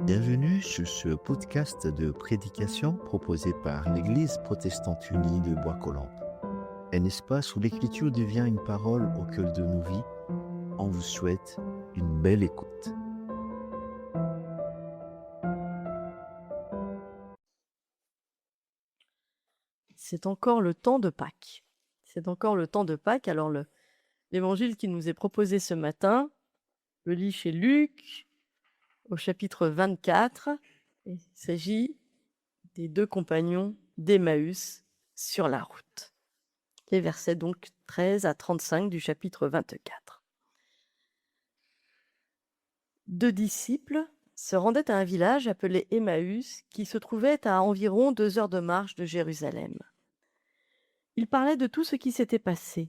Bienvenue sur ce podcast de prédication proposé par l'Église protestante unie de Bois-Colombes. Un espace où l'écriture devient une parole au cœur de nos vies. On vous souhaite une belle écoute. C'est encore le temps de Pâques. C'est encore le temps de Pâques. Alors, l'évangile qui nous est proposé ce matin, le lit chez Luc, au chapitre 24. Il s'agit des deux compagnons d'Emmaüs sur la route. Les versets donc 13 à 35 du chapitre 24. Deux disciples se rendaient à un village appelé Emmaüs qui se trouvait à environ 2 heures de marche de Jérusalem. Ils parlaient de tout ce qui s'était passé.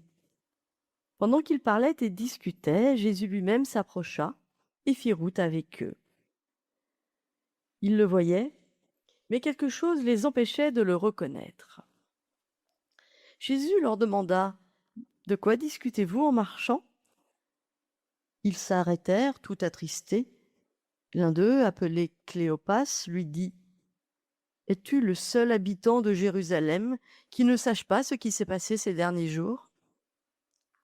Pendant qu'ils parlaient et discutaient, Jésus lui-même s'approcha et fit route avec eux. Ils le voyaient, mais quelque chose les empêchait de le reconnaître. Jésus leur demanda : « De quoi discutez-vous en marchant ?» Ils s'arrêtèrent, tout attristés. L'un d'eux, appelé Cléopas, lui dit : « Es-tu le seul habitant de Jérusalem qui ne sache pas ce qui s'est passé ces derniers jours ? »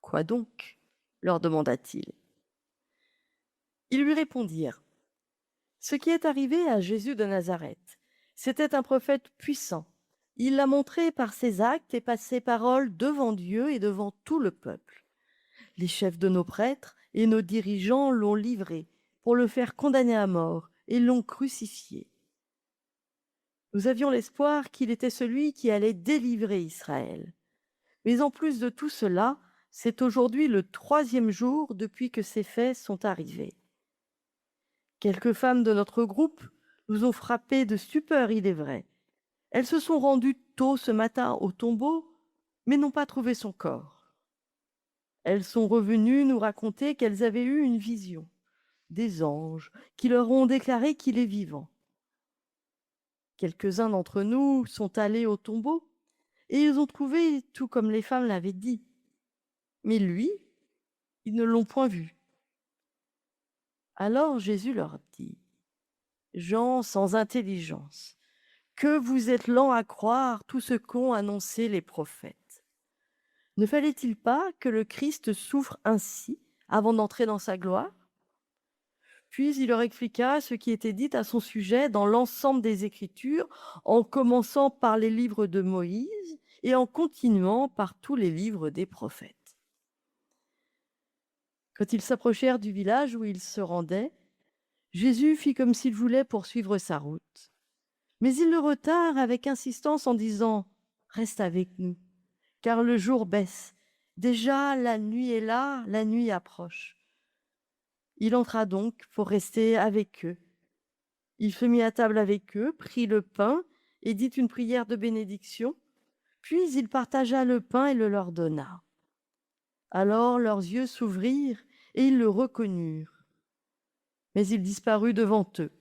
« Quoi donc ? » leur demanda-t-il. Ils lui répondirent : « Ce qui est arrivé à Jésus de Nazareth, c'était un prophète puissant. Il l'a montré par ses actes et par ses paroles devant Dieu et devant tout le peuple. Les chefs de nos prêtres et nos dirigeants l'ont livré pour le faire condamner à mort et l'ont crucifié. Nous avions l'espoir qu'il était celui qui allait délivrer Israël. Mais en plus de tout cela, c'est aujourd'hui le 3e jour depuis que ces faits sont arrivés. Quelques femmes de notre groupe nous ont frappés de stupeur, il est vrai. Elles se sont rendues tôt ce matin au tombeau, mais n'ont pas trouvé son corps. Elles sont revenues nous raconter qu'elles avaient eu une vision, des anges qui leur ont déclaré qu'il est vivant. Quelques-uns d'entre nous sont allés au tombeau et ils ont trouvé tout comme les femmes l'avaient dit. Mais lui, ils ne l'ont point vu. » Alors Jésus leur dit : « Gens sans intelligence, que vous êtes lents à croire tout ce qu'ont annoncé les prophètes. Ne fallait-il pas que le Christ souffre ainsi avant d'entrer dans sa gloire ? » Puis il leur expliqua ce qui était dit à son sujet dans l'ensemble des Écritures, en commençant par les livres de Moïse et en continuant par tous les livres des prophètes. Quand ils s'approchèrent du village où ils se rendaient, Jésus fit comme s'il voulait poursuivre sa route. Mais ils le retinrent avec insistance en disant : « Reste avec nous, car le jour baisse. Déjà la nuit est là, la nuit approche. » Il entra donc pour rester avec eux. Il se mit à table avec eux, prit le pain et dit une prière de bénédiction. Puis il partagea le pain et le leur donna. Alors leurs yeux s'ouvrirent et ils le reconnurent. Mais il disparut devant eux.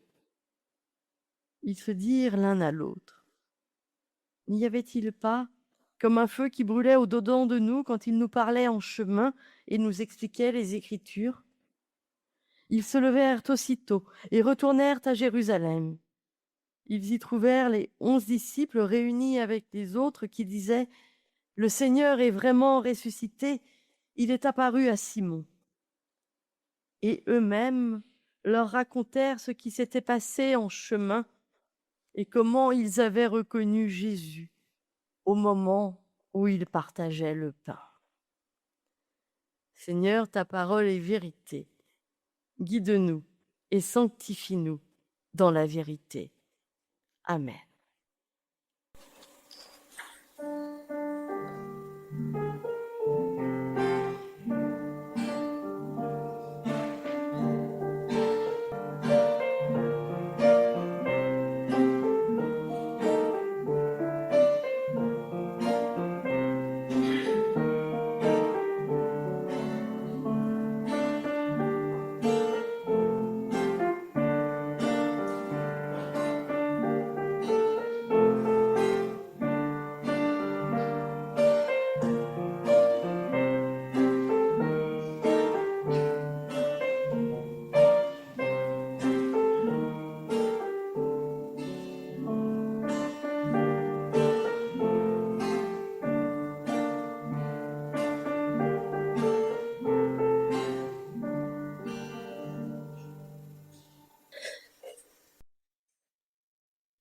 Ils se dirent l'un à l'autre : n'y avait-il pas comme un feu qui brûlait au-dedans de nous quand il nous parlait en chemin et nous expliquait les Écritures ? Ils se levèrent aussitôt et retournèrent à Jérusalem. Ils y trouvèrent les 11 disciples réunis avec les autres qui disaient : « Le Seigneur est vraiment ressuscité, il est apparu à Simon. » Et eux-mêmes leur racontèrent ce qui s'était passé en chemin et comment ils avaient reconnu Jésus au moment où ils partageaient le pain. Seigneur, ta parole est vérité. Guide-nous et sanctifie-nous dans la vérité. Amen.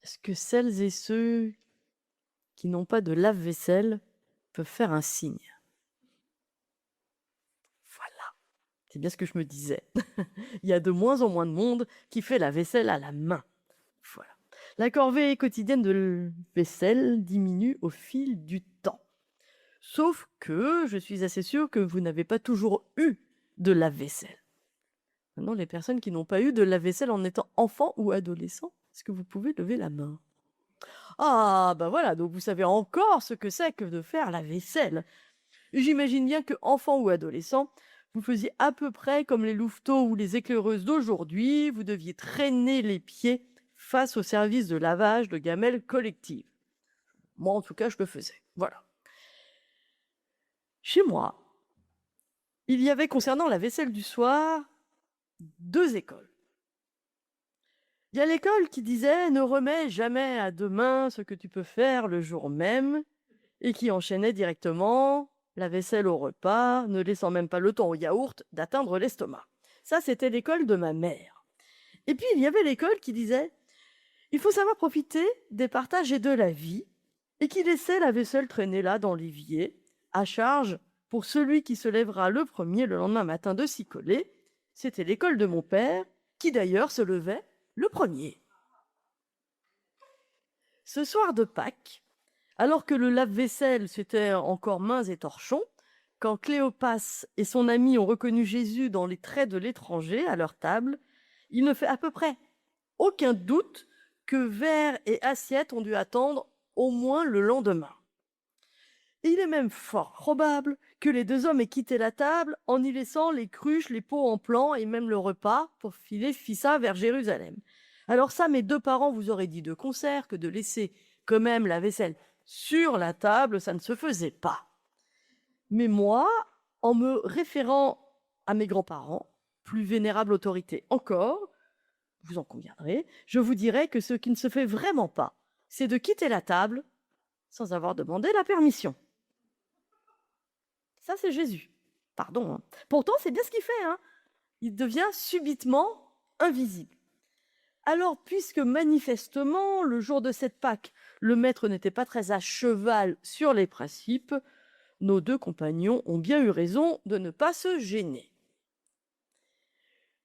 Est-ce que celles et ceux qui n'ont pas de lave-vaisselle peuvent faire un signe? Voilà, c'est bien ce que je me disais. Il y a de moins en moins de monde qui fait la vaisselle à la main. Voilà. La corvée quotidienne de vaisselle diminue au fil du temps. Sauf que je suis assez sûre que vous n'avez pas toujours eu de lave-vaisselle. Maintenant, les personnes qui n'ont pas eu de lave-vaisselle en étant enfant ou adolescent, est-ce que vous pouvez lever la main? Ah, bah voilà, donc vous savez encore ce que c'est que de faire la vaisselle. J'imagine bien que, enfant ou adolescent, vous faisiez à peu près comme les louveteaux ou les éclaireuses d'aujourd'hui, vous deviez traîner les pieds face au service de lavage de gamelles collectives. Moi, en tout cas, je le faisais. Voilà. Chez moi, il y avait concernant la vaisselle du soir 2 écoles. Il y a l'école qui disait ne remets jamais à demain ce que tu peux faire le jour même et qui enchaînait directement la vaisselle au repas, ne laissant même pas le temps au yaourt d'atteindre l'estomac. Ça, c'était l'école de ma mère. Et puis, il y avait l'école qui disait il faut savoir profiter des partages et de la vie et qui laissait la vaisselle traîner là dans l'évier, à charge pour celui qui se lèvera le premier le lendemain matin de s'y coller. C'était l'école de mon père, qui d'ailleurs se levait le premier. Ce soir de Pâques, alors que le lave-vaisselle s'était encore mains et torchons, quand Cléopas et son ami ont reconnu Jésus dans les traits de l'étranger à leur table, il ne fait à peu près aucun doute que verre et assiette ont dû attendre au moins le lendemain. Et il est même fort probable que les 2 hommes aient quitté la table en y laissant les cruches, les pots en plan et même le repas pour filer Fissa vers Jérusalem. Alors ça, mes 2 parents vous auraient dit de concert que de laisser quand même la vaisselle sur la table, ça ne se faisait pas. Mais moi, en me référant à mes grands-parents, plus vénérable autorité encore, vous en conviendrez, je vous dirais que ce qui ne se fait vraiment pas, c'est de quitter la table sans avoir demandé la permission. Ça, c'est Jésus. Pardon, hein. Pourtant, c'est bien ce qu'il fait, hein. Il devient subitement invisible. Alors, puisque manifestement, le jour de cette Pâque, le maître n'était pas très à cheval sur les principes, nos 2 compagnons ont bien eu raison de ne pas se gêner.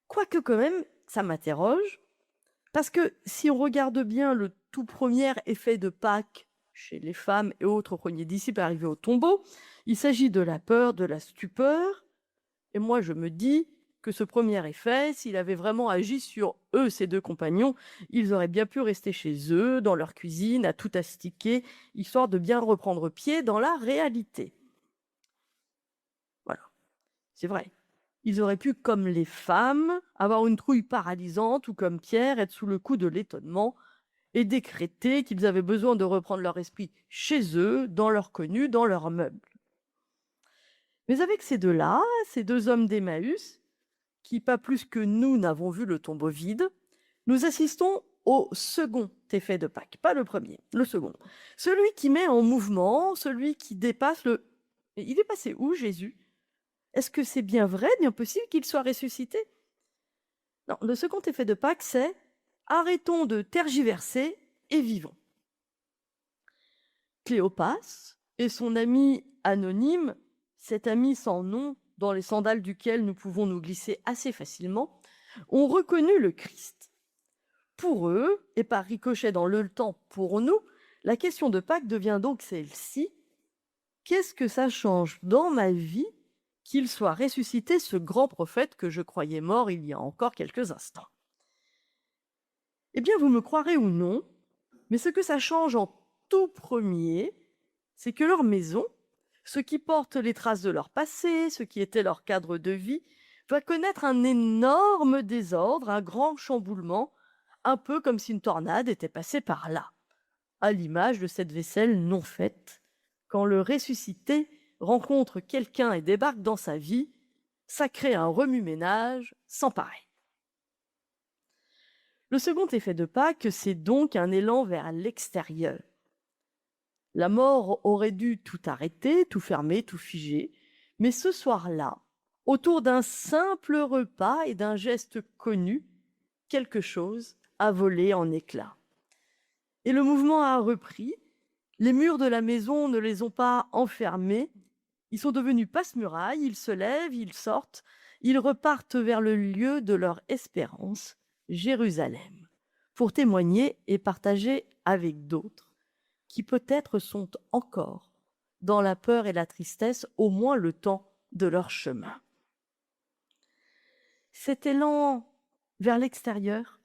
Quoique quand même, ça m'interroge, parce que si on regarde bien le tout premier effet de Pâques chez les femmes et autres premiers disciples arrivés au tombeau, il s'agit de la peur, de la stupeur, et moi je me dis que ce premier effet, s'il avait vraiment agi sur eux, ces 2 compagnons, ils auraient bien pu rester chez eux, dans leur cuisine, à tout astiquer, histoire de bien reprendre pied dans la réalité. Voilà, c'est vrai. Ils auraient pu, comme les femmes, avoir une trouille paralysante ou comme Pierre, être sous le coup de l'étonnement et décréter qu'ils avaient besoin de reprendre leur esprit chez eux, dans leur connu, dans leurs meubles. Mais avec ces 2-là, ces 2 hommes d'Emmaüs, qui pas plus que nous n'avons vu le tombeau vide, nous assistons au second effet de Pâques, pas le premier, le second. Celui qui met en mouvement, celui qui dépasse le... Et il est passé où, Jésus? Est-ce que c'est bien vrai, bien possible qu'il soit ressuscité? Non, le second effet de Pâques, c'est arrêtons de tergiverser et vivons. Cléopas et son ami anonyme, cet ami sans nom dans les sandales duquel nous pouvons nous glisser assez facilement, ont reconnu le Christ. Pour eux, et par ricochet dans le temps pour nous, la question de Pâques devient donc celle-ci. Qu'est-ce que ça change dans ma vie qu'il soit ressuscité, ce grand prophète que je croyais mort il y a encore quelques instants? Eh bien, vous me croirez ou non, mais ce que ça change en tout premier, c'est que leur maison, ce qui porte les traces de leur passé, ce qui était leur cadre de vie, va connaître un énorme désordre, un grand chamboulement, un peu comme si une tornade était passée par là, à l'image de cette vaisselle non faite. Quand le ressuscité rencontre quelqu'un et débarque dans sa vie, ça crée un remue-ménage sans pareil. Le second effet de Pâques, c'est donc un élan vers l'extérieur. La mort aurait dû tout arrêter, tout fermer, tout figer, mais ce soir-là, autour d'un simple repas et d'un geste connu, quelque chose a volé en éclats. Et le mouvement a repris. Les murs de la maison ne les ont pas enfermés. Ils sont devenus passe-muraille, ils se lèvent, ils sortent, ils repartent vers le lieu de leur espérance, Jérusalem, pour témoigner et partager avec d'autres qui peut-être sont encore dans la peur et la tristesse, au moins le temps de leur chemin. Cet élan vers l'extérieur,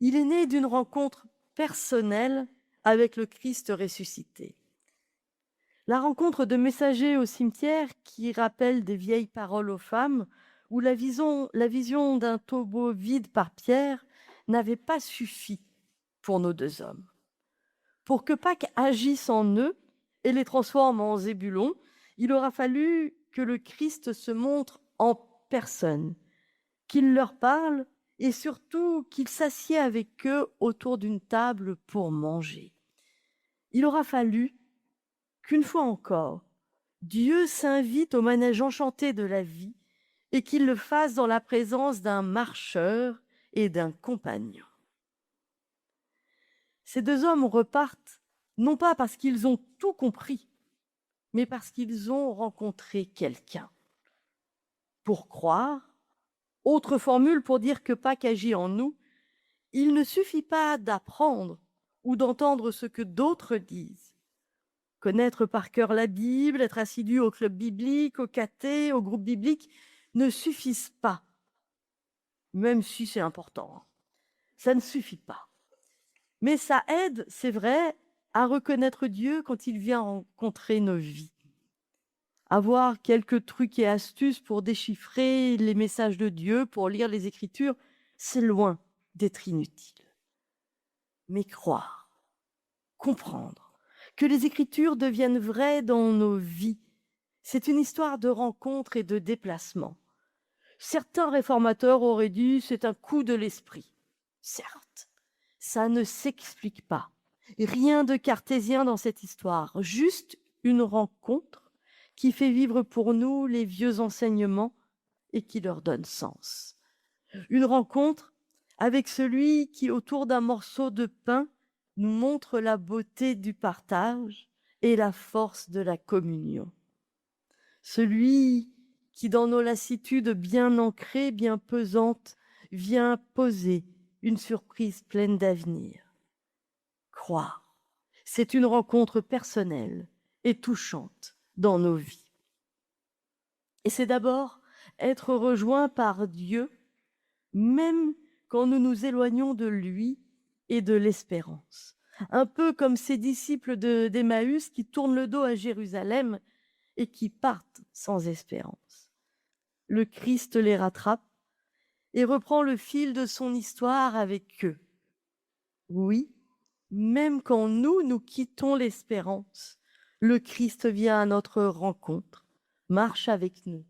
il est né d'une rencontre personnelle avec le Christ ressuscité. La rencontre de messagers au cimetière qui rappellent des vieilles paroles aux femmes, ou la vision d'un tombeau vide par Pierre n'avait pas suffi pour nos deux hommes. Pour que Pâques agisse en eux et les transforme en Zébulon, il aura fallu que le Christ se montre en personne, qu'il leur parle et surtout qu'il s'assied avec eux autour d'une table pour manger. Il aura fallu qu'une fois encore, Dieu s'invite au manège enchanté de la vie et qu'il le fasse dans la présence d'un marcheur et d'un compagnon. Ces deux hommes repartent non pas parce qu'ils ont tout compris, mais parce qu'ils ont rencontré quelqu'un. Pour croire, autre formule pour dire que Pâques agit en nous, il ne suffit pas d'apprendre ou d'entendre ce que d'autres disent. Connaître par cœur la Bible, être assidu au club biblique, au caté, au groupe biblique, ne suffisent pas, même si c'est important. Ça ne suffit pas. Mais ça aide, c'est vrai, à reconnaître Dieu quand il vient rencontrer nos vies. Avoir quelques trucs et astuces pour déchiffrer les messages de Dieu, pour lire les Écritures, c'est loin d'être inutile. Mais croire, comprendre, que les Écritures deviennent vraies dans nos vies, c'est une histoire de rencontre et de déplacement. Certains réformateurs auraient dit « c'est un coup de l'esprit ». Certes, ça ne s'explique pas. Rien de cartésien dans cette histoire, juste une rencontre qui fait vivre pour nous les vieux enseignements et qui leur donne sens. Une rencontre avec celui qui, autour d'un morceau de pain, nous montre la beauté du partage et la force de la communion. Celui qui, dans nos lassitudes bien ancrées, bien pesantes, vient poser une surprise pleine d'avenir. Croire, c'est une rencontre personnelle et touchante dans nos vies. Et c'est d'abord être rejoint par Dieu, même quand nous nous éloignons de lui et de l'espérance. Un peu comme ces disciples d'Emmaüs qui tournent le dos à Jérusalem et qui partent sans espérance. Le Christ les rattrape et reprend le fil de son histoire avec eux. Oui, même quand nous quittons l'espérance, le Christ vient à notre rencontre, marche avec nous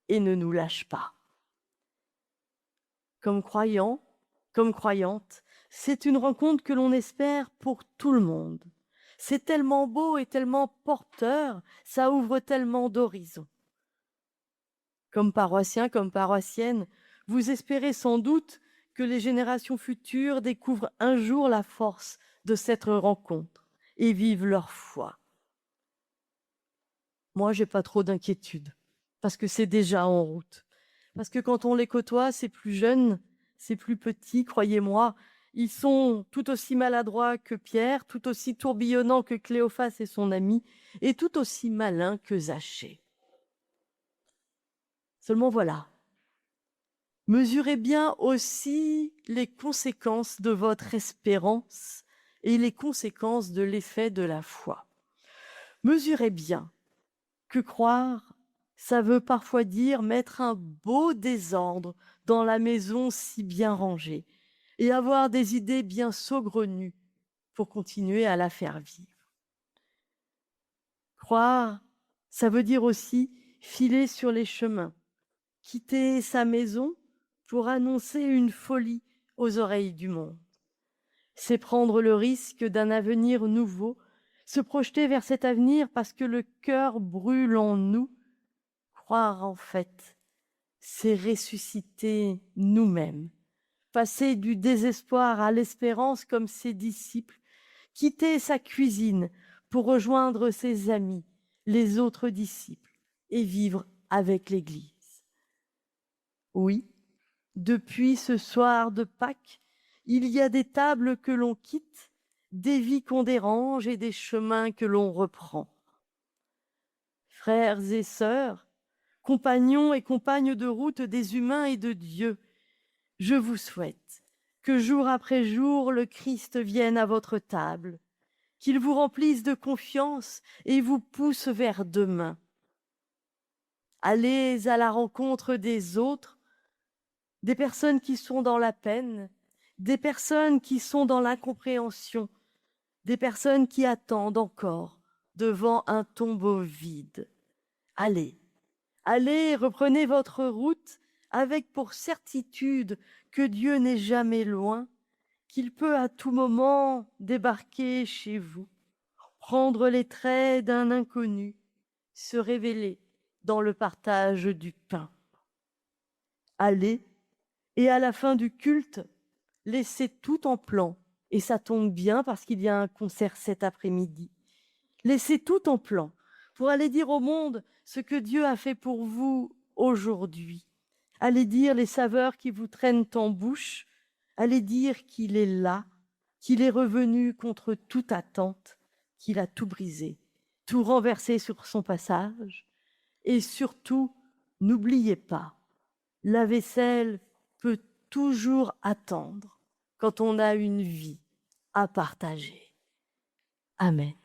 et ne nous lâche pas. Comme croyant, comme croyante, c'est une rencontre que l'on espère pour tout le monde. C'est tellement beau et tellement porteur, ça ouvre tellement d'horizons. Comme paroissien, comme paroissienne, vous espérez sans doute que les générations futures découvrent un jour la force de cette rencontre et vivent leur foi. Moi, j'ai pas trop d'inquiétude parce que c'est déjà en route. Parce que quand on les côtoie, c'est plus jeune, c'est plus petit, croyez-moi, ils sont tout aussi maladroits que Pierre, tout aussi tourbillonnants que Cléophas et son ami, et tout aussi malins que Zachée. Seulement voilà, mesurez bien aussi les conséquences de votre espérance et les conséquences de l'effet de la foi. Mesurez bien que croire, ça veut parfois dire mettre un beau désordre dans la maison si bien rangée et avoir des idées bien saugrenues pour continuer à la faire vivre. Croire, ça veut dire aussi filer sur les chemins, quitter sa maison pour annoncer une folie aux oreilles du monde. C'est prendre le risque d'un avenir nouveau, se projeter vers cet avenir parce que le cœur brûle en nous. Croire, en fait, c'est ressusciter nous-mêmes, passer du désespoir à l'espérance comme ces disciples quitter sa cuisine pour rejoindre ses amis, les autres disciples, et vivre avec l'Église. Oui, depuis ce soir de Pâques, il y a des tables que l'on quitte, des vies qu'on dérange et des chemins que l'on reprend. Frères et sœurs, compagnons et compagnes de route des humains et de Dieu, je vous souhaite que jour après jour le Christ vienne à votre table, qu'il vous remplisse de confiance et vous pousse vers demain. Allez à la rencontre des autres, des personnes qui sont dans la peine, des personnes qui sont dans l'incompréhension, des personnes qui attendent encore devant un tombeau vide. Allez, allez, reprenez votre route avec pour certitude que Dieu n'est jamais loin, qu'il peut à tout moment débarquer chez vous, prendre les traits d'un inconnu, se révéler dans le partage du pain. Allez, et à la fin du culte, laissez tout en plan, et ça tombe bien parce qu'il y a un concert cet après-midi. Laissez tout en plan pour aller dire au monde ce que Dieu a fait pour vous aujourd'hui. Allez dire les saveurs qui vous traînent en bouche. Allez dire qu'il est là, qu'il est revenu contre toute attente, qu'il a tout brisé, tout renversé sur son passage. Et surtout, n'oubliez pas, la vaisselle peut toujours attendre quand on a une vie à partager. Amen.